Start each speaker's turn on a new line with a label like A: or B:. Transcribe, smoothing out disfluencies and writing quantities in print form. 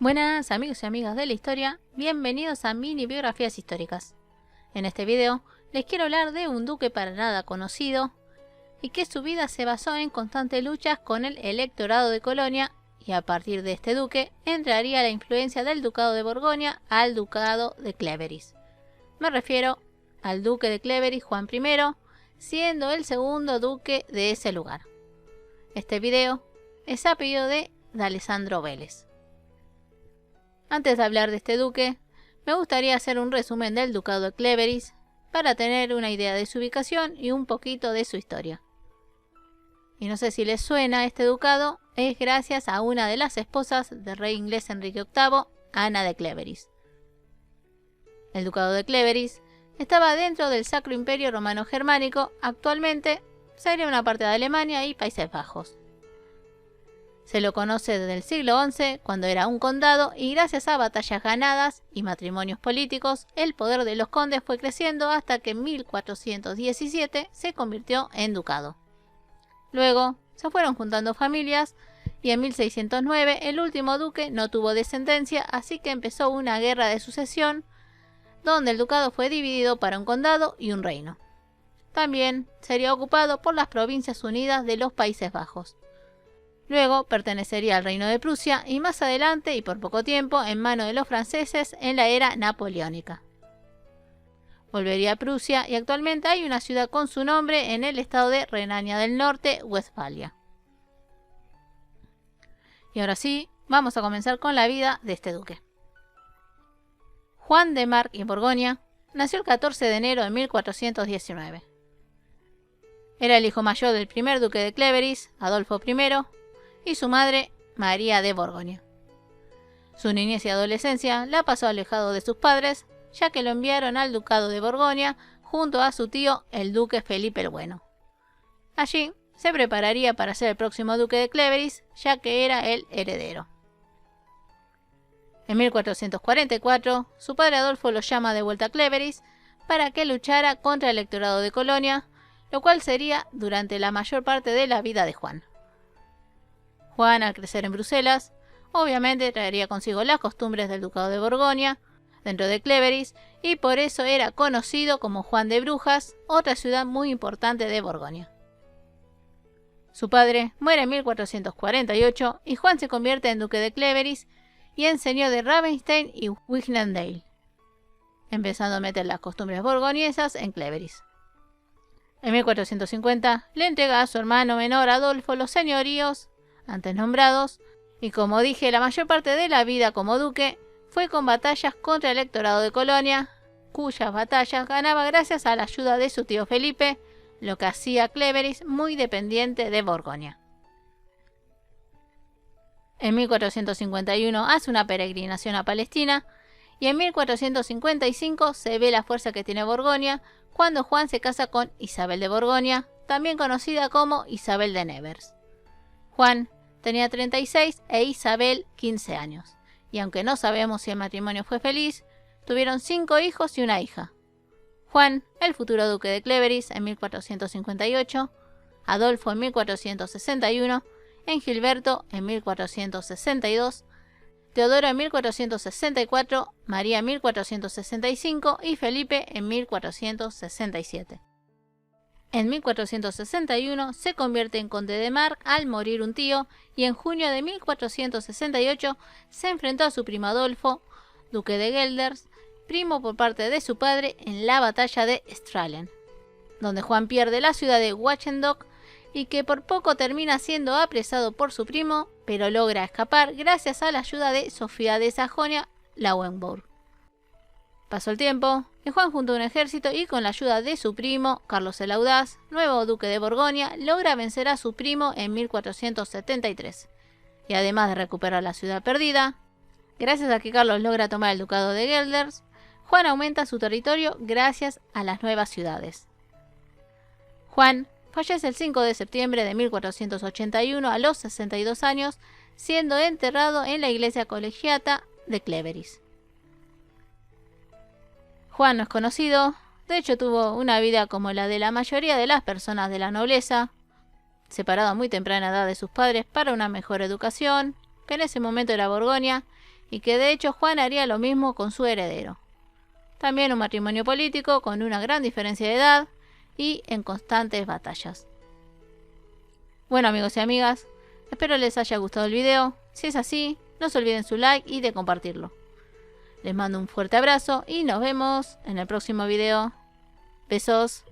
A: Buenas amigos y amigas de la historia, bienvenidos a Mini Biografías Históricas. En este video les quiero hablar de un duque para nada conocido y que su vida se basó en constantes luchas con el electorado de Colonia, y a partir de este duque entraría la influencia del ducado de Borgoña al ducado de Clèveris. Me refiero al duque de Clèveris Juan I, siendo el segundo duque de ese lugar. Este video es a pedido de Alessandro Vélez. Antes de hablar de este duque, me gustaría hacer un resumen del ducado de Clèveris para tener una idea de su ubicación y un poquito de su historia. Y no sé si les suena, este ducado es gracias a una de las esposas del rey inglés Enrique VIII, Ana de Clèveris. El ducado de Clèveris estaba dentro del Sacro Imperio Romano Germánico, actualmente sería una parte de Alemania y Países Bajos. Se lo conoce desde el siglo XI, cuando era un condado, y gracias a batallas ganadas y matrimonios políticos, el poder de los condes fue creciendo hasta que en 1417 se convirtió en ducado. Luego se fueron juntando familias y en 1609 el último duque no tuvo descendencia, así que empezó una guerra de sucesión donde el ducado fue dividido para un condado y un reino. También sería ocupado por las Provincias Unidas de los Países Bajos. Luego pertenecería al reino de Prusia y más adelante y por poco tiempo en manos de los franceses en la era napoleónica. Volvería a Prusia y actualmente hay una ciudad con su nombre en el estado de Renania del Norte, Westfalia. Y ahora sí, vamos a comenzar con la vida de este duque. Juan de March y Borgoña nació el 14 de enero de 1419. Era el hijo mayor del primer duque de Clèveris, Adolfo I, y su madre, María de Borgoña. Su niñez y adolescencia la pasó alejado de sus padres, ya que lo enviaron al ducado de Borgoña junto a su tío, el duque Felipe el Bueno. Allí se prepararía para ser el próximo duque de Clèveris, ya que era el heredero. En 1444, su padre Adolfo lo llama de vuelta a Clèveris para que luchara contra el electorado de Colonia, lo cual sería durante la mayor parte de la vida de Juan. Juan, al crecer en Bruselas, obviamente traería consigo las costumbres del ducado de Borgoña dentro de Clèveris, y por eso era conocido como Juan de Brujas, otra ciudad muy importante de Borgoña. Su padre muere en 1448 y Juan se convierte en duque de Clèveris y en señor de Ravenstein y Wiggendale, empezando a meter las costumbres borgoñesas en Clèveris. En 1450 le entrega a su hermano menor Adolfo los señoríos antes nombrados, y como dije, la mayor parte de la vida como duque fue con batallas contra el electorado de Colonia, cuyas batallas ganaba gracias a la ayuda de su tío Felipe, lo que hacía a Clèveris muy dependiente de Borgoña. En 1451 hace una peregrinación a Palestina, y en 1455 se ve la fuerza que tiene Borgoña cuando Juan se casa con Isabel de Borgoña, también conocida como Isabel de Nevers. Juan tenía 36 e Isabel 15 años, y aunque no sabemos si el matrimonio fue feliz, tuvieron 5 hijos y una hija. Juan, el futuro duque de Clèveris, en 1458, Adolfo en 1461, Engilberto en 1462, Teodoro en 1464, María en 1465 y Felipe en 1467. En 1461 se convierte en conde de March al morir un tío, y en junio de 1468 se enfrentó a su primo Adolfo, duque de Gelders, primo por parte de su padre, en la batalla de Strahlen, donde Juan pierde la ciudad de Wachendorf y que por poco termina siendo apresado por su primo, pero logra escapar gracias a la ayuda de Sofía de Sajonia-Lauenburg. Pasó el tiempo y Juan juntó un ejército y con la ayuda de su primo, Carlos el Audaz, nuevo duque de Borgoña, logra vencer a su primo en 1473. Y además de recuperar la ciudad perdida, gracias a que Carlos logra tomar el ducado de Gelders, Juan aumenta su territorio gracias a las nuevas ciudades. Juan fallece el 5 de septiembre de 1481 a los 62 años, siendo enterrado en la iglesia colegiata de Clèveris. Juan no es conocido, de hecho tuvo una vida como la de la mayoría de las personas de la nobleza, separado a muy temprana edad de sus padres para una mejor educación, que en ese momento era Borgoña, y que de hecho Juan haría lo mismo con su heredero. También un matrimonio político con una gran diferencia de edad y en constantes batallas. Bueno amigos y amigas, espero les haya gustado el video. Si es así, no se olviden su like y de compartirlo. Les mando un fuerte abrazo y nos vemos en el próximo video. Besos.